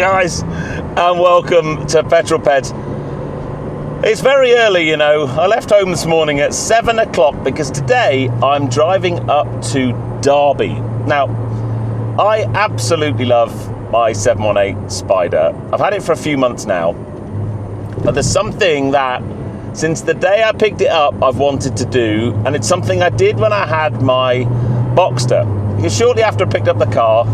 guys, and welcome to Petrol Ped. It's very early, you know. I left home this morning at 7 o'clock because today I'm driving up to Derby. Now, I absolutely love my 718 Spyder. I've had it for a few months now, but there's something that since the day I picked it up I've wanted to do, and it's something I did when I had my Boxster. Because shortly after I picked up the car,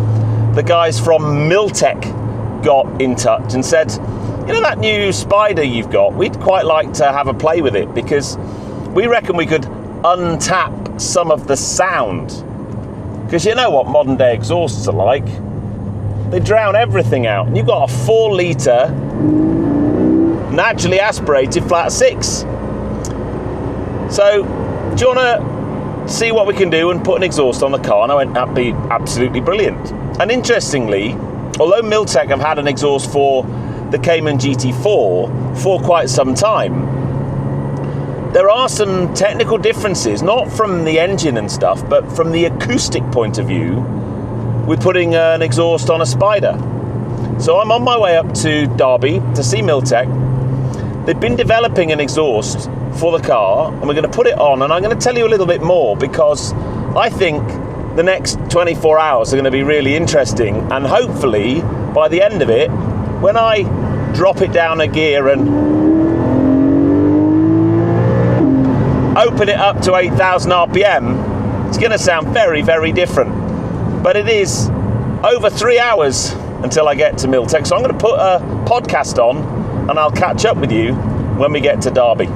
the guys from Milltek got in touch and said, you know that new Spyder you've got, we'd quite like to have a play with it because we reckon we could untap some of the sound. Because you know what modern day exhausts are like. They drown everything out. And you've got a 4-litre naturally aspirated flat 6. So, do you want to see what we can do and put an exhaust on the car? And I went, that'd be absolutely brilliant. And interestingly, although Milltek have had an exhaust for the Cayman GT4 for quite some time, there are some technical differences, not from the engine and stuff, but from the acoustic point of view with putting an exhaust on a Spyder. So I'm on my way up to Derby to see Milltek. They've been developing an exhaust for the car, and we're going to put it on, and I'm going to tell you a little bit more because I think the next 24 hours are going to be really interesting, and hopefully by the end of it, when I drop it down a gear and open it up to 8,000 RPM, it's going to sound very, very different. But it is over 3 hours until I get to Milltek, so I'm going to put a podcast on and I'll catch up with you when we get to Derby.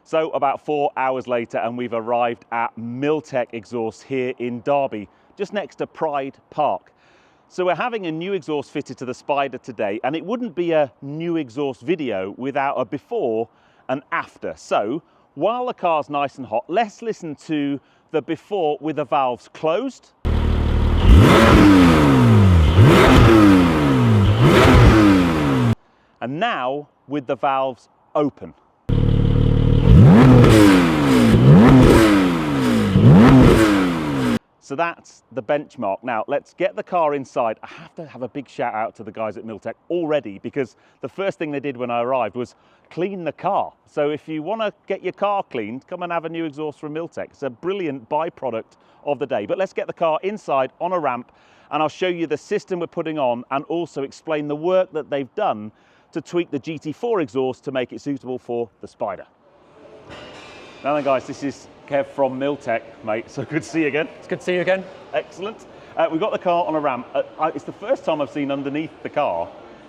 So about 4 hours later and we've arrived at Milltek Exhaust here in Derby, just next to Pride Park. So we're having a new exhaust fitted to the Spyder today, and it wouldn't be a new exhaust video without a before and after. So while the car's nice and hot, let's listen to the before with the valves closed. And now with the valves open. So that's the benchmark. Now let's get the car inside. I have to have a big shout out to the guys at Milltek already, because the first thing they did when I arrived was clean the car. So if you want to get your car cleaned, come and have a new exhaust from Milltek. It's a brilliant byproduct of the day. But let's get the car inside on a ramp and I'll show you the system we're putting on and also explain the work that they've done to tweak the GT4 exhaust to make it suitable for the Spyder. Now then guys, this is Kev from Milltek, mate, so good to see you again. It's good to see you again. Excellent. We've got the car on a ramp. It's the first time I've seen underneath the car,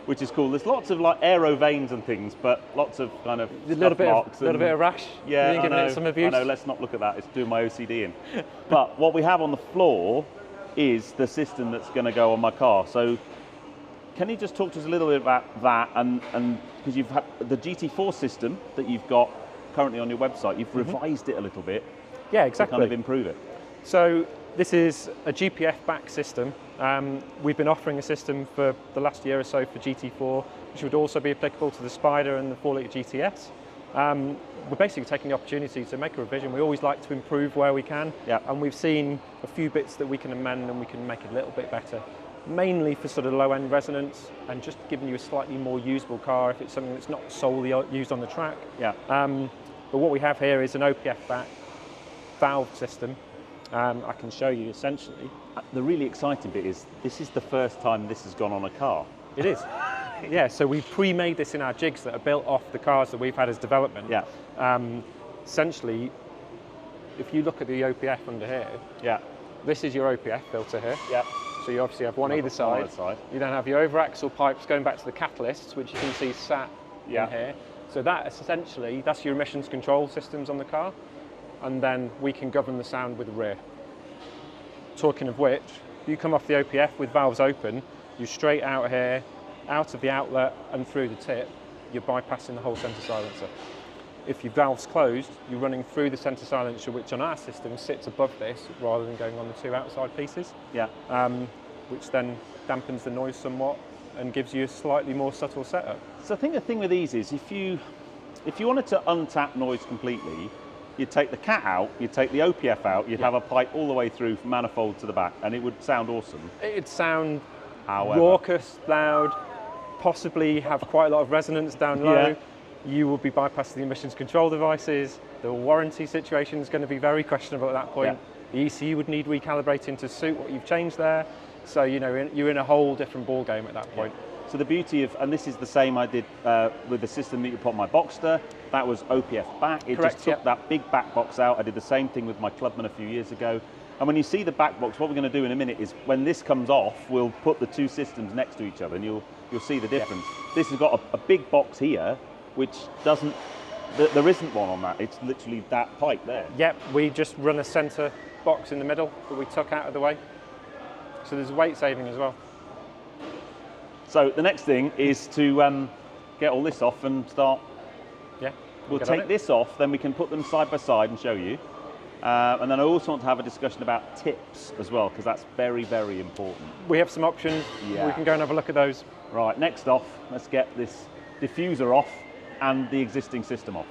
which is cool. There's lots of like aero veins and things, but lots of kind of a little bit of rash. Yeah, I know. It some abuse. I know. Let's not look at that. It's doing my OCD in. But what we have on the floor is the system that's going to go on my car. So can you just talk to us a little bit about that? And because you've had the GT4 system that you've got currently on your website, you've revised it a little bit. Yeah, exactly. To kind of improve it. So this is a GPF back system. We've been offering a system for the last year or so for GT4, which would also be applicable to the Spyder and the 4-litre GTS. We're basically taking the opportunity to make a revision. We always like to improve where we can, and we've seen a few bits that we can amend and we can make it a little bit better. Mainly for sort of low-end resonance and just giving you a slightly more usable car if it's something that's not solely used on the track. Yeah. But what we have here is an OPF back valve system. I can show you essentially. The really exciting bit is this is the first time this has gone on a car. It is. Yeah, so we pre-made this in our jigs that are built off the cars that we've had as development. Yeah. Essentially, if you look at the OPF under here, yeah, this is your OPF filter here. Yeah. So you obviously have one either side. You then have your over-axle pipes going back to the catalysts, which you can see sat in here. So that essentially, that's your emissions control systems on the car. And then we can govern the sound with the rear. Talking of which, you come off the OPF with valves open, you're straight out here, out of the outlet and through the tip, you're bypassing the whole centre silencer. If your valve's closed, you're running through the centre silencer, which on our system sits above this rather than going on the two outside pieces. Yeah. Which then dampens the noise somewhat. and gives you a slightly more subtle setup. So I think the thing with these is if you wanted to untap noise completely, you'd take the cat out, you'd take the OPF out, you'd have a pipe all the way through from manifold to the back, and it would sound awesome. It'd sound However, raucous, loud, possibly have quite a lot of resonance down low. Yeah. You will be bypassing the emissions control devices. The warranty situation is going to be very questionable at that point. Yeah. The ECU would need recalibrating to suit what you've changed there. So, you know, you're in a whole different ball game at that point. So the beauty of, and this is the same I did with the system that you put on my Boxster, that was OPF back. It Correct, just took that big back box out. I did the same thing with my Clubman a few years ago. And when you see the back box, what we're going to do in a minute is when this comes off, we'll put the two systems next to each other and you'll see the difference. Yeah. This has got a big box here, which doesn't, there isn't one on that. It's literally that pipe there. Yep, we just run a centre box in the middle that we took out of the way. So there's weight saving as well. So the next thing is to get all this off and start. Yeah. We'll take this off, then we can put them side by side and show you. And then I also want to have a discussion about tips as well, because that's very, very important. We have some options. Yeah. We can go and have a look at those. Right, next off, let's get this diffuser off and the existing system off.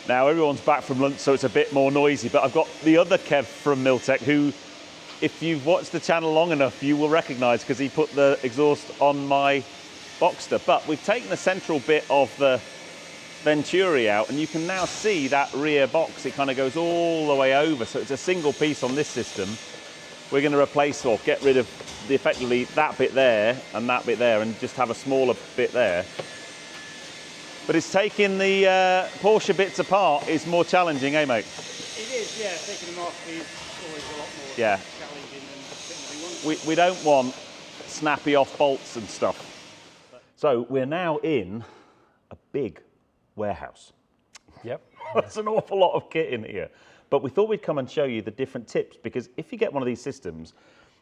Now everyone's back from lunch, so it's a bit more noisy, but I've got the other Kev from Milltek who, if you've watched the channel long enough, you will recognise because he put the exhaust on my Boxster. But we've taken the central bit of the Venturi out and you can now see that rear box. It kind of goes all the way over, so it's a single piece on this system. We're going to replace or get rid of effectively that bit there and that bit there and just have a smaller bit there. But it's taking the Porsche bits apart is more challenging, eh mate? It is, yeah. Taking them off is always a lot more challenging than putting them on. We don't want snappy off bolts and stuff. So we're now in a big warehouse. Yep. That's an awful lot of kit in here. But we thought we'd come and show you the different tips, because if you get one of these systems,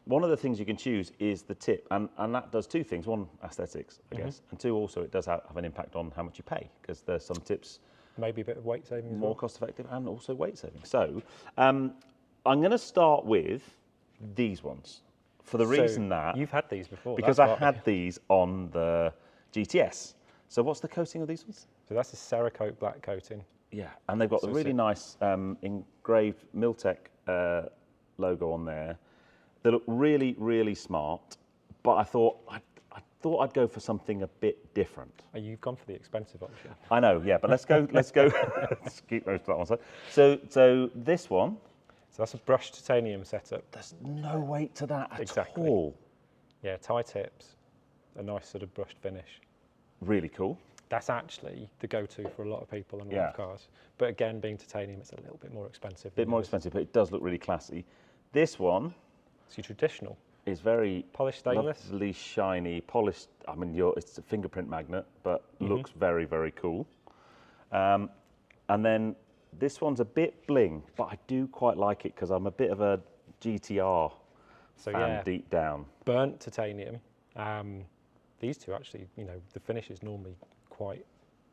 one of the things you can choose is the tip, and that does two things. One, aesthetics, I guess, and two, also it does have an impact on how much you pay, because there's some tips. Maybe a bit of weight saving as more well. cost effective and also weight saving. So I'm going to start with these ones for the reason that you've had these before. Because I had these on the GTS. So what's the coating of these ones? So that's a Cerakote black coating. Yeah, and they've got the really nice engraved Milltek logo on there. They look really, really smart, but I thought I'd go for something a bit different. Oh, you've gone for the expensive option. I know, yeah, but let's go. Let's keep those to that one side. So this one. So that's a brushed titanium setup. There's no weight to that at Exactly. all. Yeah, tie tips, a nice sort of brushed finish. Really cool. That's actually the go-to for a lot of people and a lot of cars. But again, being titanium, it's a little bit more expensive. A bit more expensive, but it does look really classy. This one. It's your traditional. Is very polished stainless, lovely, shiny, polished. I mean, it's a fingerprint magnet, but looks very, very cool. And then this one's a bit bling, but I do quite like it because I'm a bit of a GTR fan deep down. Burnt titanium. These two actually, the finish is normally quite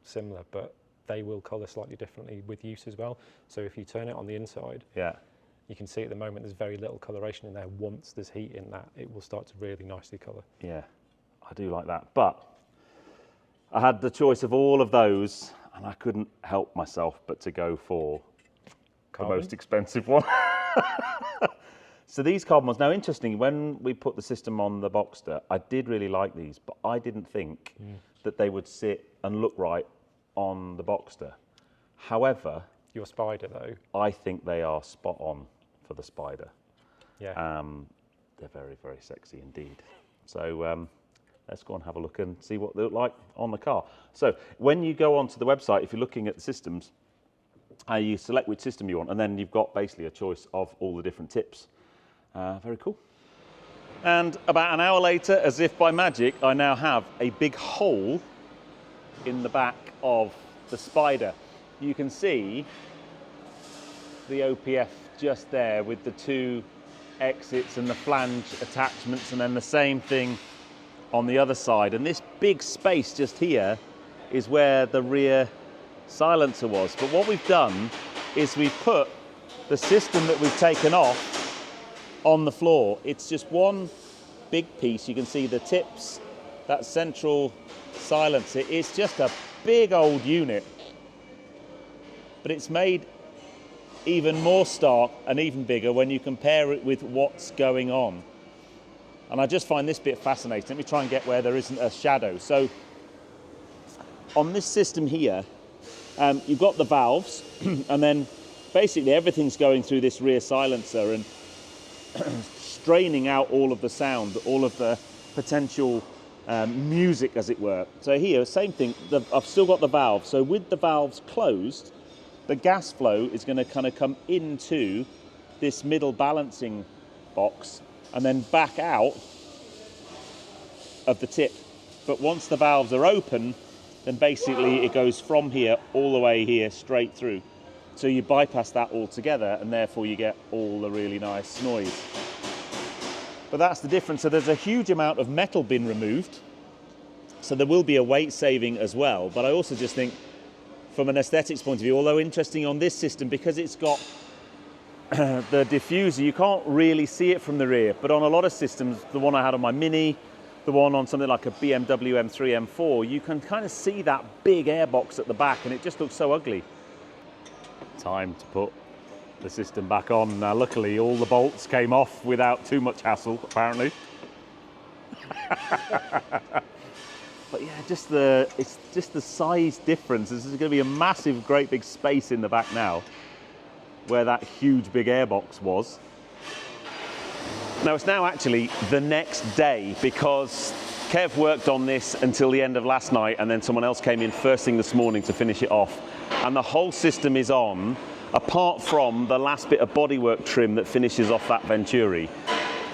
similar, but they will colour slightly differently with use as well. So if you turn it on the inside, you can see at the moment there's very little coloration in there. Once there's heat in that, it will start to really nicely colour. Yeah, I do like that. But I had the choice of all of those, and I couldn't help myself but to go for the most expensive one. So these carbon ones. Now, interestingly, when we put the system on the Boxster, I did really like these, but I didn't think that they would sit and look right on the Boxster. However, your Spyder though, I think they are spot on for the Spyder. Yeah. They're very, very sexy indeed. So let's go and have a look and see what they look like on the car. So when you go onto the website, if you're looking at the systems, you select which system you want, and then you've got basically a choice of all the different tips. Very cool. And about an hour later, as if by magic, I now have a big hole in the back of the Spyder. You can see the OPF just there with the two exits and the flange attachments, and then the same thing on the other side. And this big space just here is where the rear silencer was. But what we've done is we've put the system that we've taken off on the floor. It's just one big piece. You can see the tips, that central silencer is just a big old unit, but it's made even more stark and even bigger when you compare it with what's going on. And I just find this bit fascinating. Let me try and get where there isn't a shadow. So on this system here, you've got the valves, and then basically everything's going through this rear silencer and straining out all of the sound, all of the potential music, as it were. So here, same thing, I've still got the valve. So with the valves closed, the gas flow is going to kind of come into this middle balancing box and then back out of the tip. But once the valves are open, then basically it goes from here all the way here straight through. So you bypass that altogether, and therefore you get all the really nice noise. But that's the difference. So there's a huge amount of metal been removed, so there will be a weight saving as well. But I also just think, from an aesthetics point of view, although interesting on this system, because it's got the diffuser, you can't really see it from the rear. But on a lot of systems, the one I had on my Mini, the one on something like a BMW M3, M4, you can kind of see that big airbox at the back, and it just looks so ugly. Time to put the system back on. Now, luckily, all the bolts came off without too much hassle, apparently. But yeah, it's just the size difference. This is going to be a massive, great big space in the back now, where that huge big airbox was. Now, it's now actually the next day, because Kev worked on this until the end of last night, and then someone else came in first thing this morning to finish it off. And the whole system is on, apart from the last bit of bodywork trim that finishes off that Venturi.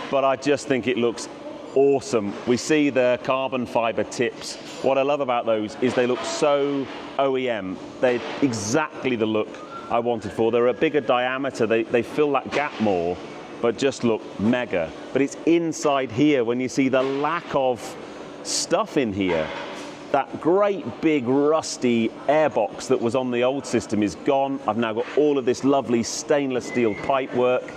But I just think it looks awesome. We see the carbon fiber tips. What I love about those is they look so OEM. They're exactly the look I wanted for. They're a bigger diameter. They fill that gap more, but just look mega. But it's inside here when you see the lack of stuff in here. That great big rusty airbox that was on the old system is gone. I've now got all of this lovely stainless steel pipe work,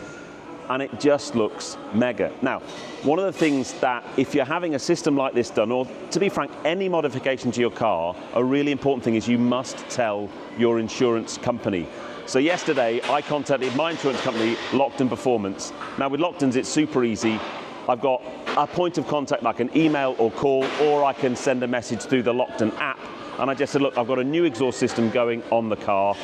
and it just looks mega. Now, one of the things that, if you're having a system like this done, or to be frank, any modification to your car, a really important thing is you must tell your insurance company. So yesterday, I contacted my insurance company, Lockton Performance. Now with Lockton's, it's super easy. I've got a point of contact I can email or call, or I can send a message through the Lockton app. And I just said, look, I've got a new exhaust system going on the car.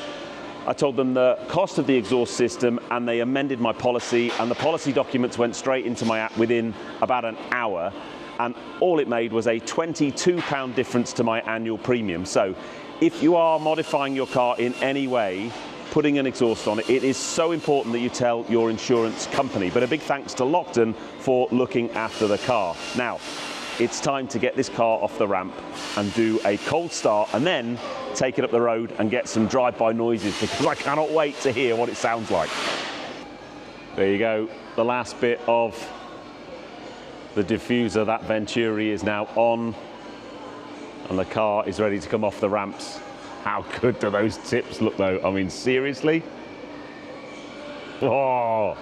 I told them the cost of the exhaust system, and they amended my policy, and the policy documents went straight into my app within about an hour. And all it made was a £22 difference to my annual premium. So if you are modifying your car in any way, putting an exhaust on it, it is so important that you tell your insurance company. But a big thanks to Lockton for looking after the car. Now, it's time to get this car off the ramp and do a cold start, and then take it up the road and get some drive-by noises, because I cannot wait to hear what it sounds like. There you go, the last bit of the diffuser. That Venturi is now on, and the car is ready to come off the ramps. How good do those tips look though? I mean, seriously? Oh.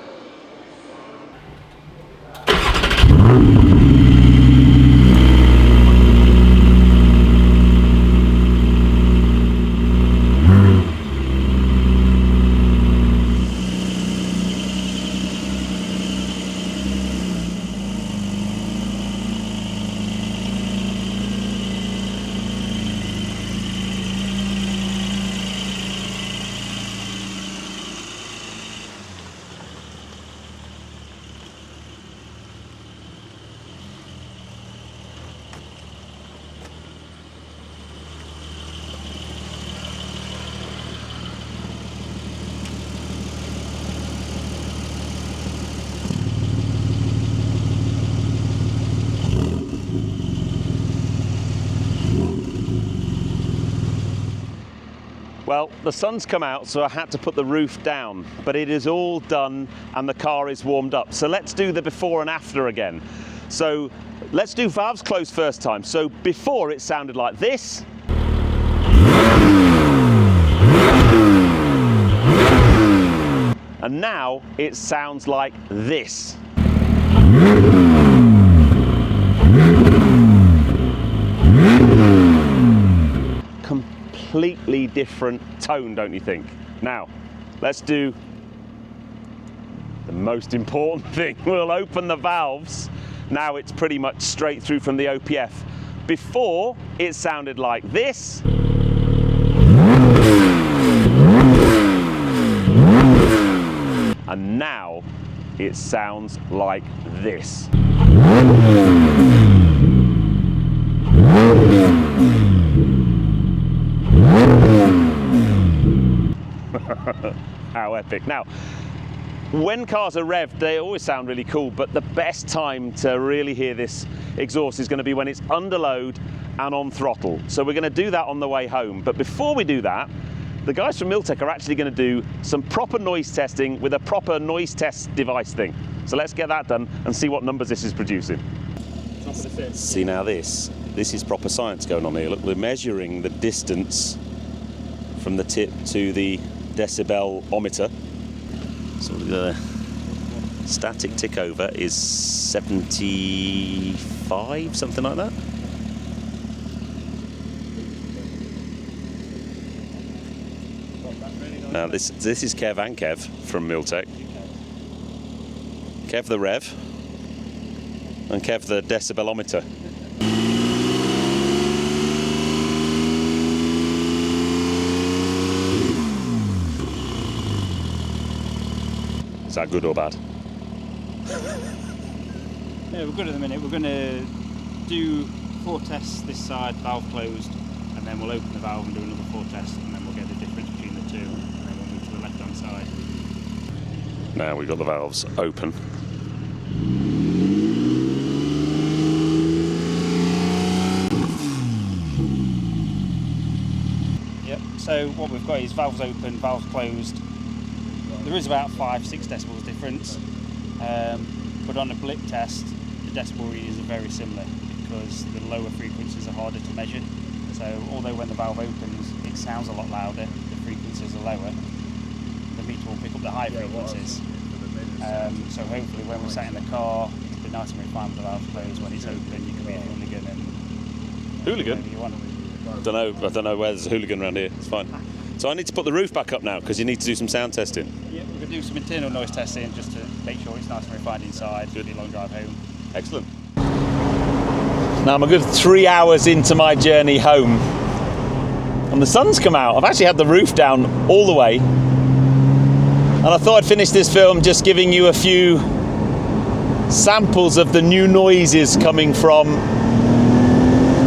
Well, the sun's come out, so I had to put the roof down, but it is all done and the car is warmed up. So let's do the before and after again. So let's do valves closed first time. So before, it sounded like this. And now it sounds like this. completely different tone, don't you think? Now, let's do the most important thing. We'll open the valves. Now it's pretty much straight through from the OPF. Before, it sounded like this. And now it sounds like this. How epic. Now, when cars are revved, they always sound really cool, but the best time to really hear this exhaust is going to be when it's under load and on throttle. So we're going to do that on the way home. But before we do that, the guys from Milltek are actually going to do some proper noise testing with a proper noise test device thing. So let's get that done and see what numbers this is producing. See now this is proper science going on here. Look, we're measuring the distance from the tip to the decibel-ometer. So the static tick over is 75, something like that. Now this is Kev and Kev from Milltek. Kev the rev and Kev the decibelometer. Is that good or bad? Yeah, we're good at the minute. We're going to do 4 tests this side, valve closed, and then we'll open the valve and do another 4 tests, and then we'll get the difference between the two, and then we'll move to the left-hand side. Now we've got the valves open. Yep, so what we've got is valves open, valves closed. There is about 5-6 decibels difference, but on a blip test, the decibel readings are very similar because the lower frequencies are harder to measure. So although when the valve opens, it sounds a lot louder, the frequencies are lower, the meter will pick up the high frequencies. So hopefully when we're sat in the car, it'll be nice and refined with the valve closed. When it's open, you can be a hooligan and Hooligan? you want. I don't know where there's a hooligan around here. It's fine. So I need to put the roof back up now because you need to do some sound testing. Yeah, we're going to do some internal noise testing just to make sure it's nice and refined inside for the long drive home. Excellent. Now I'm a good 3 hours into my journey home and the sun's come out. I've actually had the roof down all the way, and I thought I'd finish this film just giving you a few samples of the new noises coming from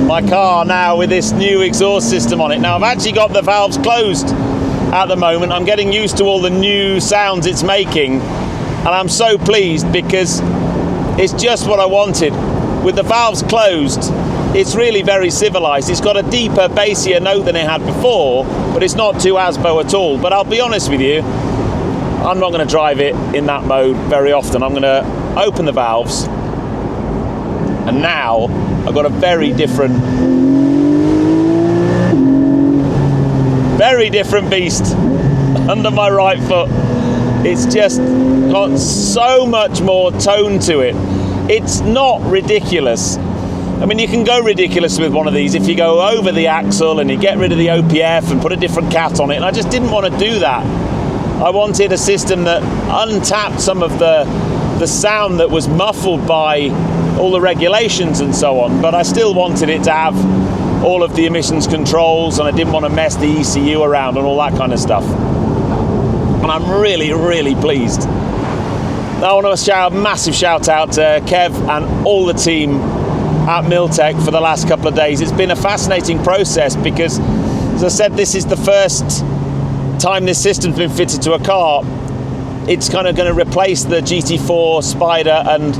my car now with this new exhaust system on it. Now I've actually got the valves closed at the moment. I'm getting used to all the new sounds it's making, and I'm so pleased because it's just what I wanted. With the valves closed, it's really very civilized. It's got a deeper, bassier note than it had before, but it's not too ASBO at all. But I'll be honest with you, I'm not going to drive it in that mode very often. I'm going to open the valves, and now I've got a very different beast under my right foot. It's just got so much more tone to it. It's not ridiculous. I mean, you can go ridiculous with one of these if you go over the axle and you get rid of the OPF and put a different cat on it, and I just didn't want to do that. I wanted a system that untapped some of the sound that was muffled by all the regulations and so on, but I still wanted it to have all of the emissions controls, and I didn't want to mess the ECU around and all that kind of stuff. And I'm really, really pleased. Now I want to shout a massive shout out to Kev and all the team at Milltek for the last couple of days. It's been a fascinating process because, as I said, this is the first time this system's been fitted to a car. It's kind of going to replace the GT4 Spyder and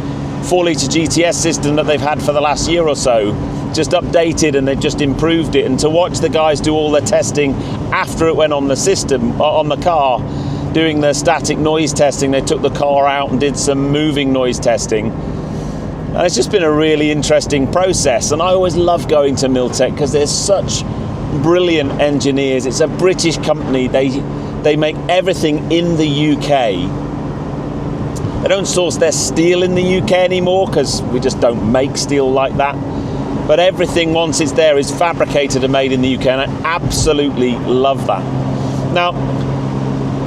4-litre GTS system that they've had for the last year or so, just updated, and they've just improved it. And to watch the guys do all the testing after it went on the system, on the car, doing the static noise testing, they took the car out and did some moving noise testing. And it's just been a really interesting process. And I always love going to Milltek because there's such brilliant engineers. It's a British company. They make everything in the UK. They don't source their steel in the UK anymore because we just don't make steel like that. but everything once it's there is fabricated and made in the UK, and I absolutely love that. Now,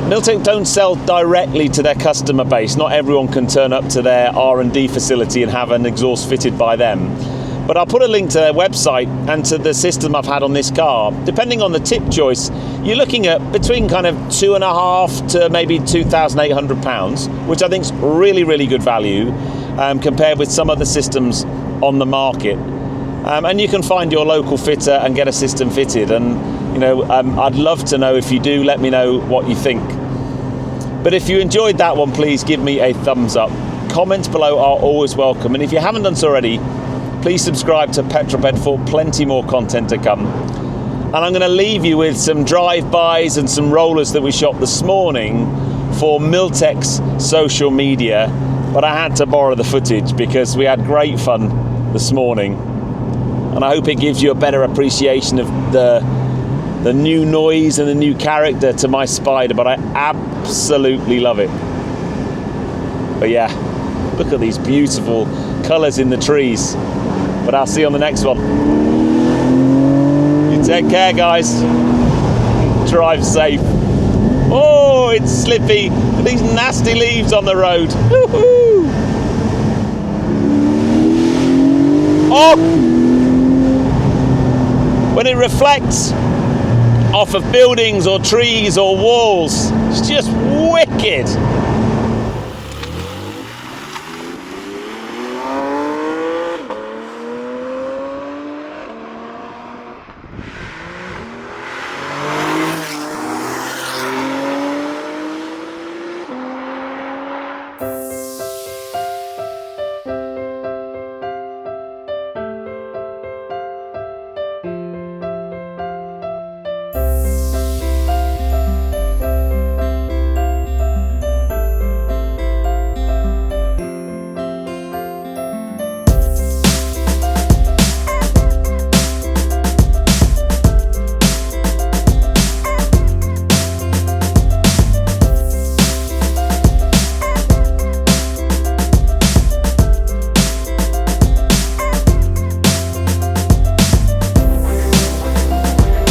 Milltek don't sell directly to their customer base. Not everyone can turn up to their R&D facility and have an exhaust fitted by them. But I'll put a link to their website and to the system I've had on this car. Depending on the tip choice, you're looking at between kind of £2,500 to maybe £2,800, which I think is really, really good value compared with some other systems on the market. And you can find your local fitter and get a system fitted. And I'd love to know, if you do, let me know what you think. But if you enjoyed that one, please give me a thumbs up. Comments below are always welcome. And if you haven't done so already, please subscribe to Petrol Ped for plenty more content to come. And I'm going to leave you with some drive-bys and some rollers that we shot this morning for Milltek's social media. But I had to borrow the footage because we had great fun this morning. And I hope it gives you a better appreciation of the new noise and the new character to my Spyder, but I absolutely love it. But yeah, look at these beautiful colours in the trees. But I'll see you on the next one. You take care, guys. Drive safe. Oh, it's slippy. These nasty leaves on the road. Woo-hoo. Oh! When it reflects off of buildings or trees or walls, it's just wicked.